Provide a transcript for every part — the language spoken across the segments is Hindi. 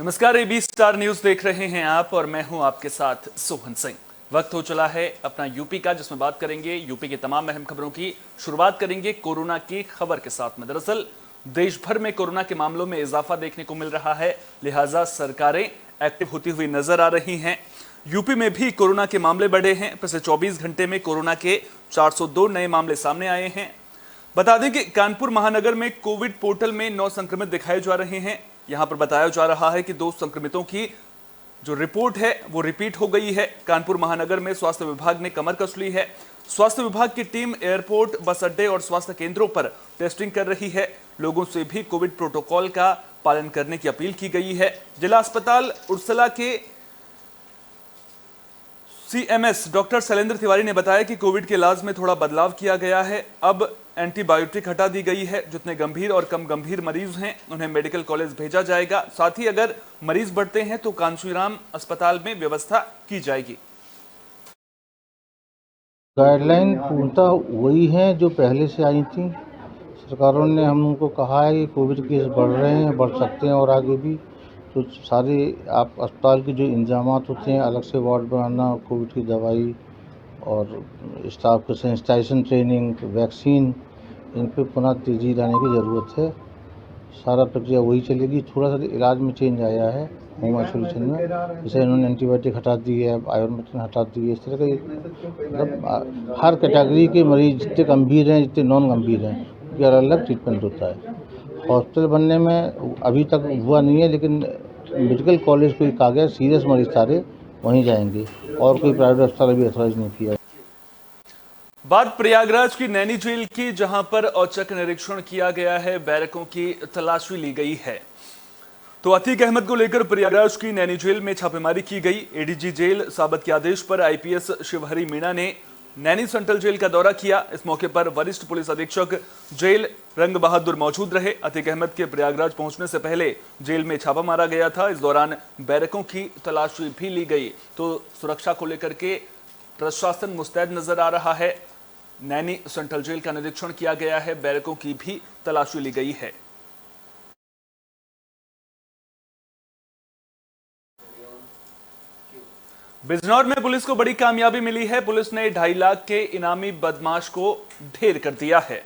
नमस्कार, एबी स्टार न्यूज देख रहे हैं आप और मैं हूं आपके साथ सोहन सिंह। वक्त हो चला है अपना यूपी का, जिसमें बात करेंगे यूपी की तमाम अहम खबरों की। शुरुआत करेंगे कोरोना की खबर के साथ में। दरअसल देश भर में कोरोना के मामलों में इजाफा देखने को मिल रहा है, लिहाजा सरकारें एक्टिव होती हुई नजर आ रही हैं। यूपी में भी कोरोना के मामले बढ़े हैं। पिछले 24 घंटे में कोरोना के 402 नए मामले सामने आए हैं। बता दें कि कानपुर महानगर में कोविड पोर्टल में 9 संक्रमित दिखाए जा रहे हैं। यहां पर बताया जा रहा है कि 2 संक्रमितों की जो रिपोर्ट है वो रिपीट हो गई है। कानपुर महानगर में स्वास्थ्य विभाग ने कमर कस ली है। स्वास्थ्य विभाग की टीम एयरपोर्ट, बस अड्डे और स्वास्थ्य केंद्रों पर टेस्टिंग कर रही है। लोगों से भी कोविड प्रोटोकॉल का पालन करने की अपील की गई है। जिला अस्पताल उर्सला के सीएमएस डॉक्टर शैलेंद्र तिवारी ने बताया कि कोविड के इलाज में थोड़ा बदलाव किया गया है। अब एंटीबायोटिक हटा दी गई है। जितने गंभीर और कम गंभीर मरीज हैं उन्हें मेडिकल कॉलेज भेजा जाएगा। साथ ही अगर मरीज बढ़ते हैं तो कांशीराम अस्पताल में व्यवस्था की जाएगी। गाइडलाइन पूर्णतः वही हैं जो पहले से आई थी। सरकारों ने हमको कहा है कि कोविड केस बढ़ रहे हैं, बढ़ सकते हैं और आगे भी, तो सारे आप अस्पताल के जो इंतजामात होते हैं, अलग से वार्ड बनाना, कोविड की दवाई और स्टाफ के सेंसिटाइजेशन ट्रेनिंग, वैक्सीन, इन पे पुनः तेज़ी लाने की ज़रूरत है। सारा प्रक्रिया वही चलेगी। थोड़ा सा इलाज में चेंज आया है होम आइसोलेशन में, जैसे इन्होंने एंटीबायोटिक हटा दी है, आयुर्वेदिक हटा दी है। इस तरह का मतलब हर कैटेगरी के मरीज जितने गंभीर हैं, जितने नॉन गंभीर हैं, उनकी अलग अलग ट्रीटमेंट होता है। हॉस्पिटल बनने में अभी तक हुआ नहीं है, लेकिन मेडिकल कॉलेज को कहा गया सीरियस मरीज सारे वहीं जाएंगे और कोई प्राइवेट अस्पताल अभी अथॉराइज नहीं किया। बात प्रयागराज की नैनी जेल की, जहां पर औचक निरीक्षण किया गया है, बैरकों की तलाशी ली गई है। तो अतीक अहमद को लेकर प्रयागराज की नैनी जेल में छापेमारी की गई। एडीजी जेल साबत के आदेश पर आईपीएस शिवहरी मीणा ने नैनी सेंट्रल जेल का दौरा किया। इस मौके पर वरिष्ठ पुलिस अधीक्षक जेल रंग बहादुर मौजूद रहे। अतीक अहमद के प्रयागराज पहुंचने से पहले जेल में छापा मारा गया था। इस दौरान बैरकों की तलाशी भी ली गई। तो सुरक्षा को लेकर के प्रशासन मुस्तैद नजर आ रहा है। नैनी सेंट्रल जेल का निरीक्षण किया गया है, बैरकों की भी तलाशी ली गई है। बिजनौर में पुलिस को बड़ी कामयाबी मिली है। पुलिस ने 2.5 लाख के इनामी बदमाश को ढेर कर दिया है।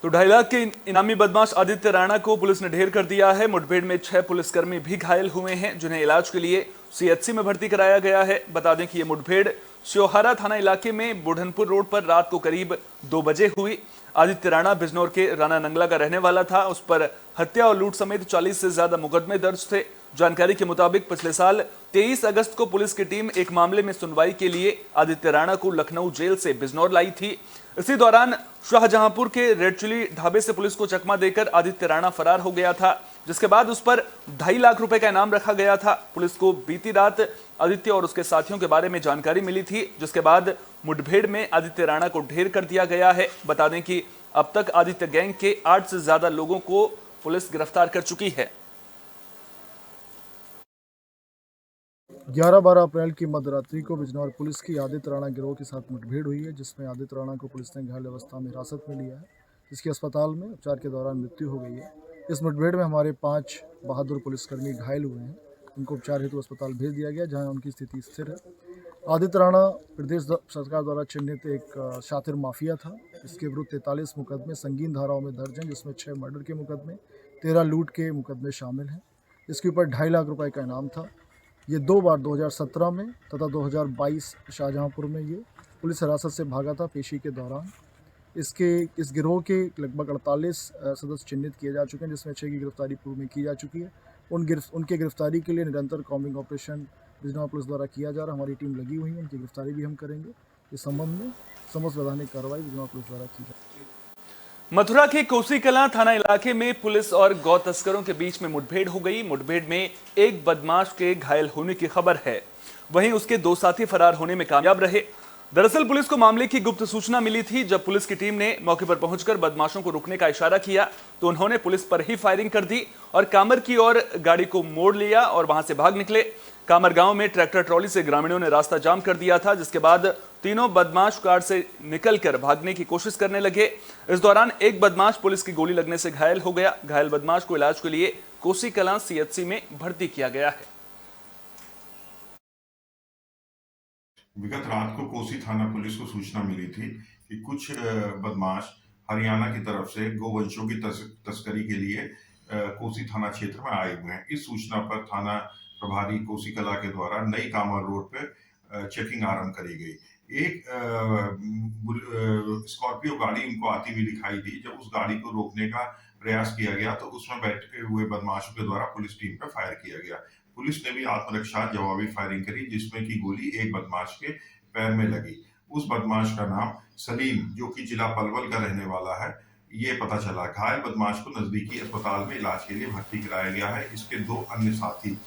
तो 2.5 लाख के इनामी बदमाश आदित्य राणा को पुलिस ने ढेर कर दिया है। मुठभेड़ में 6 पुलिसकर्मी भी घायल हुए हैं, जिन्हें इलाज के लिए सीएचसी में भर्ती कराया गया है। बता दें कि यह मुठभेड़ श्योहारा थाना इलाके में बुढ़नपुर रोड पर रात को करीब 2 बजे हुई। आदित्य राणा बिजनौर के राणा नंगला का रहने वाला था। उस पर हत्या और लूट समेत 40 से ज्यादा मुकदमे दर्ज थे। जानकारी के मुताबिक पिछले साल 23 अगस्त को पुलिस की टीम एक मामले में सुनवाई के लिए आदित्य राणा को लखनऊ जेल से बिजनौर लाई थी। इसी दौरान शाहजहांपुर के रेड चिली ढाबे से पुलिस को चकमा देकर आदित्य राणा फरार हो गया था, जिसके बाद उस पर 2.5 लाख रुपए का इनाम रखा गया था। पुलिस को बीती रात आदित्य और उसके साथियों के बारे में जानकारी मिली थी, जिसके बाद मुठभेड़ में आदित्य राणा को ढेर कर दिया गया है। बता दें कि अब तक आदित्य गैंग के 8 से ज्यादा लोगों को पुलिस गिरफ्तार कर चुकी है। 11-12 अप्रैल की मध्यरात्रि को बिजनौर पुलिस की आदित्य राणा गिरोह के साथ मुठभेड़ हुई है, जिसमें आदित्य राणा को पुलिस ने घायल अवस्था में हिरासत में लिया है, जिसकी अस्पताल में उपचार के दौरान मृत्यु हो गई है। इस मुठभेड़ में हमारे 5 बहादुर पुलिसकर्मी घायल हुए हैं। उनको उपचार हेतु अस्पताल भेज दिया गया, जहाँ उनकी स्थिति स्थिर है। आदित्य राणा प्रदेश सरकार द्वारा चिन्हित एक शातिर माफिया था। इसके विरुद्ध 43 मुकदमे संगीन धाराओं में दर्ज हैं, जिसमें 6 मर्डर के मुकदमे, 13 लूट के मुकदमे शामिल हैं। इसके ऊपर 2.5 लाख रुपए का इनाम था। ये 2 बार 2017 में तथा 2022 शाहजहांपुर में ये पुलिस हिरासत से भागा था पेशी के दौरान। इस गिरोह के लगभग 48 सदस्य चिन्हित किए जा चुके हैं, जिसमें 6 की गिरफ्तारी पूर्व में की जा चुकी है। उनके गिरफ्तारी के लिए निरंतर कॉम्बिंग ऑपरेशन बिजनौर पुलिस द्वारा किया जा रहा है। हमारी टीम लगी हुई है, उनकी गिरफ्तारी भी हम करेंगे। इस संबंध में समस्त वैधानिक कार्रवाई बिजनौर पुलिस द्वारा की जाएगी। मथुरा के कोसी कलां थाना इलाके में पुलिस और गौ तस्करों के बीच में मुठभेड़ हो गई। मुठभेड़ में एक बदमाश के घायल होने की खबर है, वहीं उसके 2 साथी फरार होने में कामयाब रहे। दरअसल पुलिस को मामले की गुप्त सूचना मिली थी। जब पुलिस की टीम ने मौके पर पहुंचकर बदमाशों को रुकने का इशारा किया तो उन्होंने पुलिस पर ही फायरिंग कर दी और कामर की ओर गाड़ी को मोड़ लिया और वहां से भाग निकले। कामर गांव में ट्रैक्टर ट्रॉली से ग्रामीणों ने रास्ता जाम कर दिया था, जिसके बाद तीनों बदमाश कार से निकलकर भागने की कोशिश करने लगे। इस दौरान एक बदमाश पुलिस की गोली लगने से घायल हो गया। घायल बदमाश को इलाज के लिए कोसी कलां सीएचसी में भर्ती किया गया है। विगत रात को कोसी थाना पुलिस को सूचना मिली थी कि कुछ बदमाश हरियाणा की तरफ से गोवंशों की तस्करी के लिए कोसी थाना क्षेत्र में आए हुए हैं। इस सूचना पर थाना प्रभारी कोसी कला के द्वारा नई कामर रोड पर चेकिंग आरंभ करी गई। एक स्कॉर्पियो गाड़ी उनको आती हुई दिखाई दी। जब उस गाड़ी को रोकने का प्रयास किया गया तो उसमें बैठे हुए बदमाशों के द्वारा पुलिस टीम पर फायर किया गया। पुलिस ने भी आत्मरक्षा जवाबी फायरिंग करी, जिसमें की गोली एक बदमाश के पैर में लगी। उस बदमाश का नाम सलीम, जो कि जिला पलवल का रहने वाला है, ये पता चला। घायल बदमाश को नजदीकी अस्पताल में इलाज के लिए भर्ती कराया गया है। इसके 2 अन्य साथी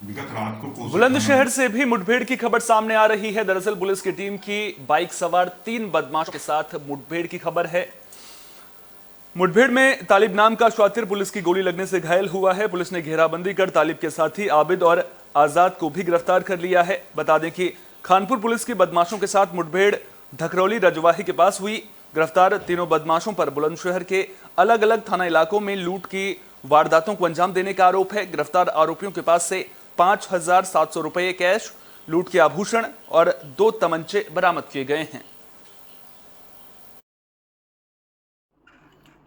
विगत रात को बुलंदशहर से भी मुठभेड़ की खबर सामने आ रही है। दरअसल पुलिस की टीम की बाइक सवार 3 बदमाशों के साथ मुठभेड़ की खबर है। मुठभेड़ में तालिब नाम का शातिर पुलिस की गोली लगने से घायल हुआ है। पुलिस ने घेराबंदी कर तालिब के साथी आबिद और आजाद को भी गिरफ्तार कर लिया है। बता दें कि खानपुर पुलिस की बदमाशों के साथ मुठभेड़ धकरौली रजवाही के पास हुई। गिरफ्तार तीनों बदमाशों पर बुलंदशहर के अलग अलग थाना इलाकों में लूट की वारदातों को अंजाम देने का आरोप है। गिरफ्तार आरोपियों के पास से 5,700 रुपए कैश, लूट के आभूषण और 2 तमंचे बरामद किए गए हैं।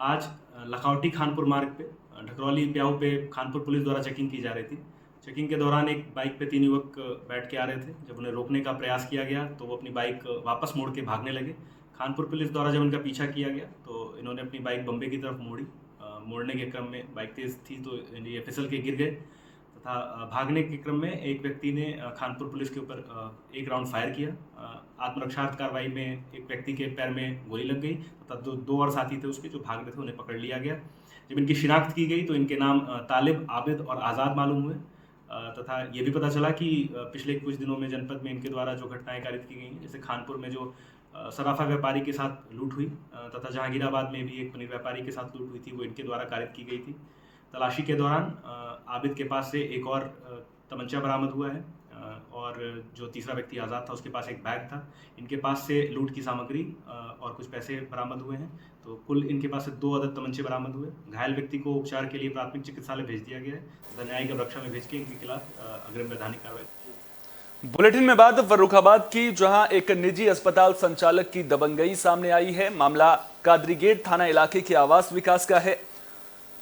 आज लखौटी खानपुर मार्ग पे ढकरौली प्याऊ पे खानपुर पुलिस द्वारा चेकिंग की जा रही थी। चेकिंग के दौरान एक बाइक पे 3 युवक बैठ के आ रहे थे। जब उन्हें रोकने का प्रयास किया गया तो वो अपनी बाइक वापस मोड़ के भागने लगे। खानपुर पुलिस द्वारा जब उनका पीछा किया गया तो इन्होंने अपनी बाइक बम्बे की तरफ मोड़ी। मोड़ने के क्रम में बाइक तेज थी तो ये फिसल के गिर गए तथा भागने के क्रम में एक व्यक्ति ने खानपुर पुलिस के ऊपर 1 राउंड फायर किया। आत्मरक्षार्थ कार्रवाई में एक व्यक्ति के पैर में गोली लग गई तथा 2 और साथी थे उसके जो भाग रहे थे, उन्हें पकड़ लिया गया। जब इनकी शिनाख्त की गई तो इनके नाम तालिब, आबिद और आज़ाद मालूम हुए तथा ये भी पता चला कि पिछले कुछ दिनों में जनपद में इनके द्वारा जो घटनाएं कारित की गई हैं, जैसे खानपुर में जो सराफा व्यापारी के साथ लूट हुई तथा जहांगीराबाद में भी एक पनीर व्यापारी के साथ लूट हुई थी, वो इनके द्वारा कारित की गई थी। तलाशी के दौरान आबिद के पास से एक और तमंचा बरामद हुआ है और जो तीसरा व्यक्ति आज़ाद था उसके पास एक बैग था। इनके पास से लूट की सामग्री और कुछ पैसे बरामद हुए हैं। तो कुल इनके पास से 2 अदद तमंचे बरामद हुए। घायल व्यक्ति को उपचार के लिए प्राथमिक चिकित्सालय भेज दिया गया है तथा न्यायिक रक्षा में भेज के इनके खिलाफ अग्रिम वैधानिक कार्रवाई। बुलेटिन में बात फर्रुखाबाद की, जहां एक निजी अस्पताल संचालक की दबंगई सामने आई है। मामला कादरीगेट थाना इलाके के आवास विकास का है।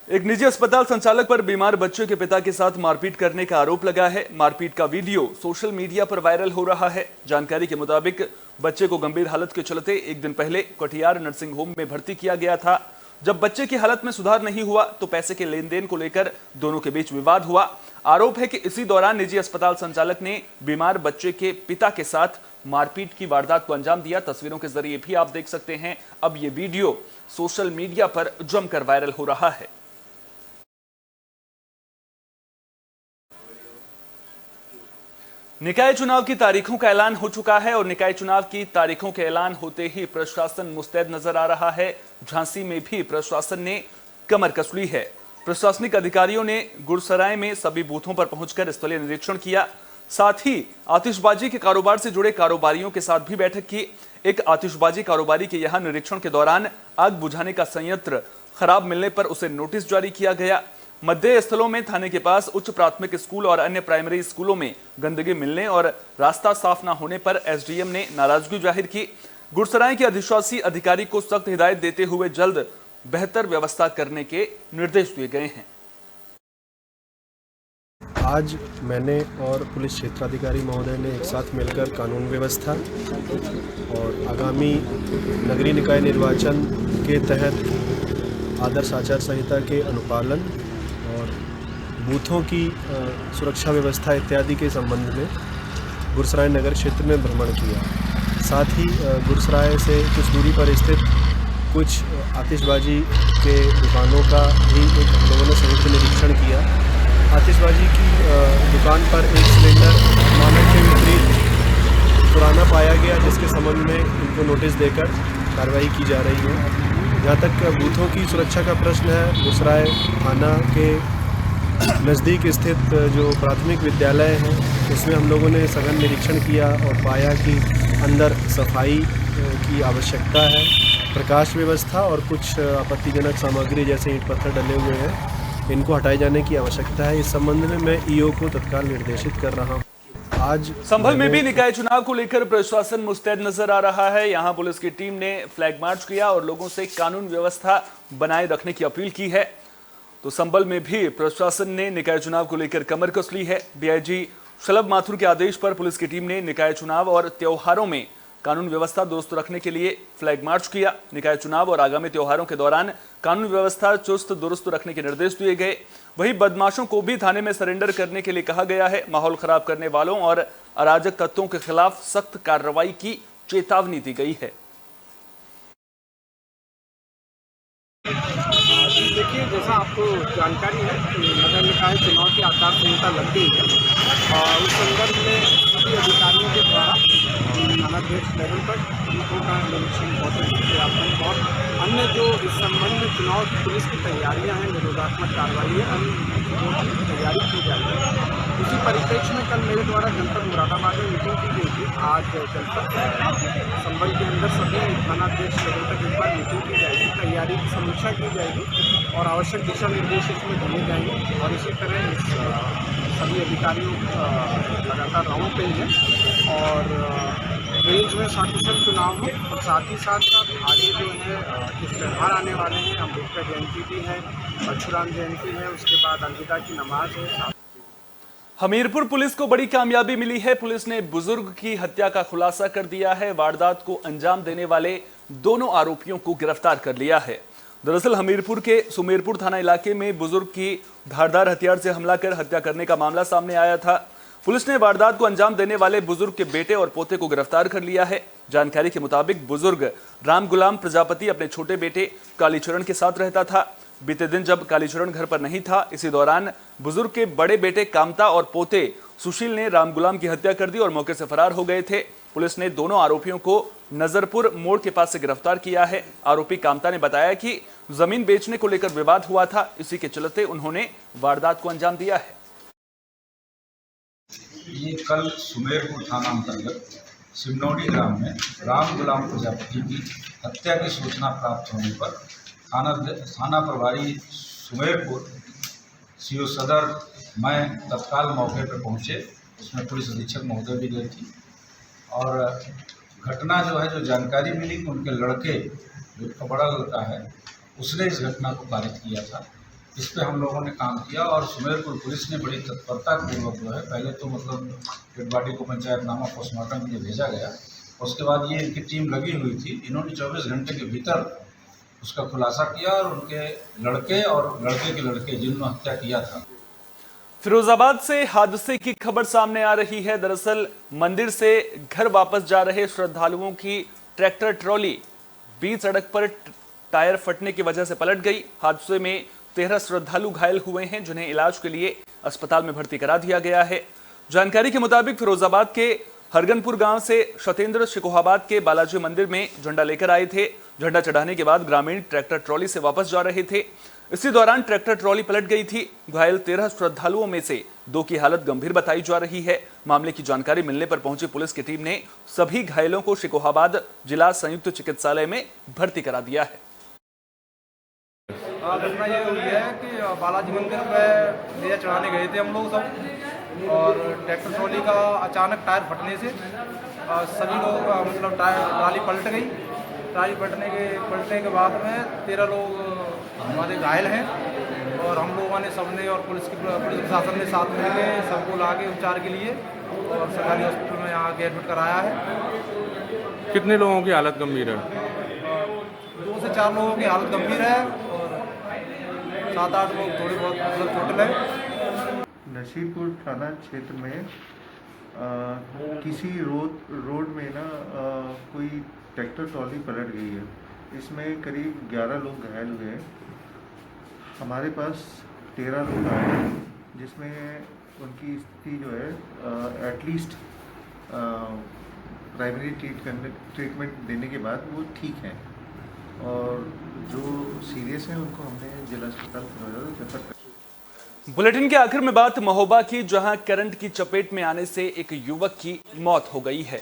एक निजी अस्पताल संचालक पर बीमार बच्चे के पिता के साथ मारपीट करने का आरोप लगा है। मारपीट का वीडियो सोशल मीडिया पर वायरल हो रहा है। जानकारी के मुताबिक बच्चे को गंभीर हालत के चलते एक दिन पहले कटिहार नर्सिंग होम में भर्ती किया गया था। जब बच्चे की हालत में सुधार नहीं हुआ तो पैसे के लेन देन को लेकर दोनों के बीच विवाद हुआ। आरोप है कि इसी दौरान निजी अस्पताल संचालक ने बीमार बच्चे के पिता के साथ मारपीट की वारदात को अंजाम दिया। तस्वीरों के जरिए भी आप देख सकते हैं। अब ये वीडियो सोशल मीडिया पर जमकर वायरल हो रहा है। निकाय चुनाव की तारीखों का ऐलान हो चुका है और निकाय चुनाव की तारीखों के ऐलान होते ही प्रशासन मुस्तैद नजर आ रहा है। झांसी में भी प्रशासन ने कमर कस ली है। प्रशासनिक अधिकारियों ने गुरसराय में सभी बूथों पर पहुंचकर स्थलीय निरीक्षण किया। साथ ही आतिशबाजी के कारोबार से जुड़े कारोबारियों के साथ भी बैठक की। एक आतिशबाजी कारोबारी के यहां निरीक्षण के दौरान आग बुझाने का संयंत्र खराब मिलने पर उसे नोटिस जारी किया गया। मध्य स्थलों में थाने के पास उच्च प्राथमिक स्कूल और अन्य प्राइमरी स्कूलों में गंदगी मिलने और रास्ता साफ न होने पर एसडीएम ने नाराजगी जाहिर की। गुरसराय के अधिशासी अधिकारी को सख्त हिदायत देते हुए जल्द बेहतर व्यवस्था करने के निर्देश दिए गए हैं। आज मैंने और पुलिस क्षेत्राधिकारी महोदय ने एक साथ मिलकर कानून व्यवस्था और आगामी नगरीय निकाय निर्वाचन के तहत आदर्श आचार संहिता के अनुपालन और बूथों की सुरक्षा व्यवस्था इत्यादि के संबंध में गुरसराय नगर क्षेत्र में भ्रमण किया। साथ ही गुरसराय से कुछ दूरी पर स्थित कुछ आतिशबाजी के दुकानों का भी एक हम लोगों ने संयुक्त निरीक्षण किया। आतिशबाजी की दुकान पर एक सिलेंडर मानक के विपरीत पुराना पाया गया, जिसके संबंध में इनको नोटिस देकर कार्रवाई की जा रही है। जहाँ तक बूथों की सुरक्षा का प्रश्न है, गुसराय थाना के नज़दीक स्थित जो प्राथमिक विद्यालय है, उसमें हम लोगों ने सघन निरीक्षण किया और पाया कि अंदर सफाई की आवश्यकता है, प्रकाश व्यवस्था और कुछ आपत्तिजनक सामग्री जैसे ईंट पत्थर डले हुए हैं, इनको हटाए जाने की आवश्यकता है। इस संबंध में मैं ईओ को तत्काल निर्देशित कर रहा हूँ। आज संभल में भी निकाय चुनाव को लेकर प्रशासन मुस्तैद नजर आ रहा है। यहां पुलिस की टीम ने फ्लैग मार्च किया और लोगों से कानून व्यवस्था बनाए रखने की अपील की है। तो संभल में भी प्रशासन ने निकाय चुनाव को लेकर कमर कस ली है। डीआईजी शलभ माथुर के आदेश पर पुलिस की टीम ने निकाय चुनाव और त्योहारों में कानून व्यवस्था दुरुस्त रखने के लिए फ्लैग मार्च किया। निकाय चुनाव और आगामी त्योहारों के दौरान कानून व्यवस्था चुस्त दुरुस्त रखने के निर्देश दिए गए। वहीं बदमाशों को भी थाने में सरेंडर करने के लिए कहा गया है। माहौल खराब करने वालों और अराजक तत्वों के खिलाफ सख्त कार्रवाई की चेतावनी दी गई है। देखिए, जैसा आपको जानकारी है कि नगर निकाय चुनाव की आचार संहिता लग गई है और उस संदर्भ में सभी अधिकारियों के द्वारा थानाध्यक्ष लेवल पर बूथों का निरीक्षण ज्ञापन और अन्य जो इस संबंध में चुनाव पुलिस की तैयारियां हैं, निरोधात्मक कार्रवाई है, अन्य चीज़ों की तैयारी की जा रही है। उसी परिप्रेक्ष्य में कल मेरे द्वारा जनपद मुरादाबाद में मीटिंग की गई थी। आज जनपद संबल के अंदर सभी थानाध्यक्ष लेवल तक एक बार मीटिंग की जाएगी, तैयारी की समीक्षा की जाएगी और आवश्यक दिशा निर्देश इसमें दिए जाएंगे। और इसी तरह सभी अधिकारियों लगातार राउंड पे हैं और रेंज में सकुशल चुनाव हो और साथ ही साथ आगे जो है कुछ त्यौहार आने वाले हैं। अम्बेडकर जयंती भी है, परशुराम जयंती है, उसके बाद अलविदा की नमाज है। हमीरपुर पुलिस को बड़ी कामयाबी मिली है। पुलिस ने बुजुर्ग की हत्या का खुलासा कर दिया है। वारदात को अंजाम देने वाले दोनों आरोपियों को गिरफ्तार कर लिया है। दरअसल हमीरपुर के सुमेरपुर थाना इलाके में बुजुर्ग की धारदार हथियार से हमला कर हत्या करने का मामला सामने आया था। पुलिस ने वारदात को अंजाम देने वाले बुजुर्ग के बेटे और पोते को गिरफ्तार कर लिया है। जानकारी के मुताबिक बुजुर्ग राम गुलाम प्रजापति अपने छोटे बेटे कालीचरण के साथ रहता था। बीते दिन जब कालीचरण घर पर नहीं था, इसी दौरान बुजुर्ग के बड़े बेटे कामता और पोते सुशील ने राम गुलाम की हत्या कर दी और मौके से फरार हो गए थे। पुलिस ने दोनों आरोपियों को नजरपुर मोड़ के पास से गिरफ्तार किया है। आरोपी कामता ने बताया कि जमीन बेचने को लेकर विवाद हुआ था, इसी के चलते उन्होंने वारदात को अंजाम दिया है। ये कल सुमेरपुर थाना अंतर्गत सिमनौड़ी ग्राम में राम गुलाम प्रजापति की हत्या की सूचना प्राप्त होने पर थाना प्रभारी सुमेरपुर सीओ सदर मैं तत्काल मौके पर पहुंचे। उसमें पुलिस अधीक्षक महोदय भी गए थी और घटना जो है, जो जानकारी मिली कि उनके लड़के, जो उसका बड़ा लड़का है, उसने इस घटना को पारित किया था। इस पे हम लोगों ने काम किया और सुमेरपुर पुलिस ने बड़ी तत्परता पूर्वक जो है, पहले तो मतलब डेड बॉडी को पंचायतनामा पोस्टमार्टम के लिए भेजा गया। उसके बाद ये इनकी टीम लगी हुई थी। इन्होंने 24 घंटे के भीतर उसका खुलासा किया और उनके लड़के और लड़के के लड़के जिन्होंने हत्या किया था। फिरोजाबाद से हादसे की खबर सामने आ रही है। दरअसल मंदिर से घर वापस जा रहे श्रद्धालुओं की ट्रैक्टर ट्रॉली बीच सड़क पर टायर फटने की वजह से पलट गई। हादसे में 13 श्रद्धालु घायल हुए हैं, जिन्हें इलाज के लिए अस्पताल में भर्ती करा दिया गया है। जानकारी के मुताबिक फिरोजाबाद के हरगनपुर गांव से सतेंद्र शिकोहाबाद के बालाजी मंदिर में झंडा लेकर आए थे। झंडा चढ़ाने के बाद ग्रामीण ट्रैक्टर ट्रॉली से वापस जा रहे थे। इसी दौरान ट्रैक्टर ट्रॉली पलट गई थी। घायल 13 श्रद्धालुओं में से 2 की हालत गंभीर बताई जा रही है। मामले की जानकारी मिलने पर पहुंची पुलिस की टीम ने सभी घायलों को शिकोहाबाद जिला संयुक्त चिकित्सालय में भर्ती करा दिया है। घटना ये हुई है कि बालाजी मंदिर पे दिया चढ़ाने गए थे हम लोग सब और ट्रैक्टर ट्रॉली का अचानक टायर फटने से सभी लोग मतलब ट्रॉली पलट गई। ट्रॉली पलटने के बाद में 13 लोग हमारे घायल हैं और हम लोगों ने सबने और पुलिस प्रशासन ने साथ मिल के सबको ला के उपचार के लिए और सरकारी हॉस्पिटल में यहाँ एडमिट कराया है। कितने लोगों की हालत गंभीर है? 2 से 4 लोगों की हालत गंभीर है और 7-8 लोग थोड़ी बहुत मतलब चोटिल है। नसीरपुर थाना क्षेत्र में किसी रोड में ना कोई ट्रैक्टर ट्रॉली पलट गई है। इसमें करीब 11 लोग घायल हुए हैं। हमारे पास 13 लोग आए हैं, जिसमें उनकी स्थिति जो है एटलीस्ट प्राइमरी ट्रीटमेंट देने के बाद वो ठीक है, और जो सीरियस हैं उनको हमने जिला अस्पताल रेफर कर। बुलेटिन के आखिर में बात महोबा की, जहां करंट की चपेट में आने से एक युवक की मौत हो गई है।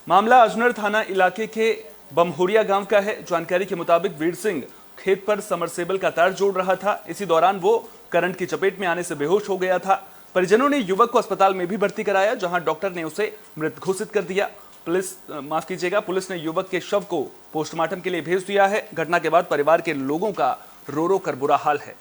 मामला अजनर थाना इलाके के बमहुरिया गांव का है। जानकारी के मुताबिक वीर सिंह खेत पर समरसेबल का तार जोड़ रहा था। इसी दौरान वो करंट की चपेट में आने से बेहोश हो गया था। परिजनों ने युवक को अस्पताल में भी भर्ती कराया, जहां डॉक्टर ने उसे मृत घोषित कर दिया। पुलिस ने युवक के शव को पोस्टमार्टम के लिए भेज दिया है। घटना के बाद परिवार के लोगों का रो रो कर बुरा हाल है।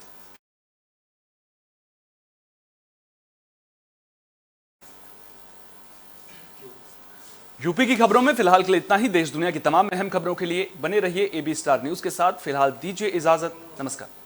यूपी की खबरों में फिलहाल के लिए इतना ही। देश दुनिया की तमाम अहम खबरों के लिए बने रहिए AB स्टार न्यूज के साथ। फिलहाल दीजिए इजाजत। नमस्कार।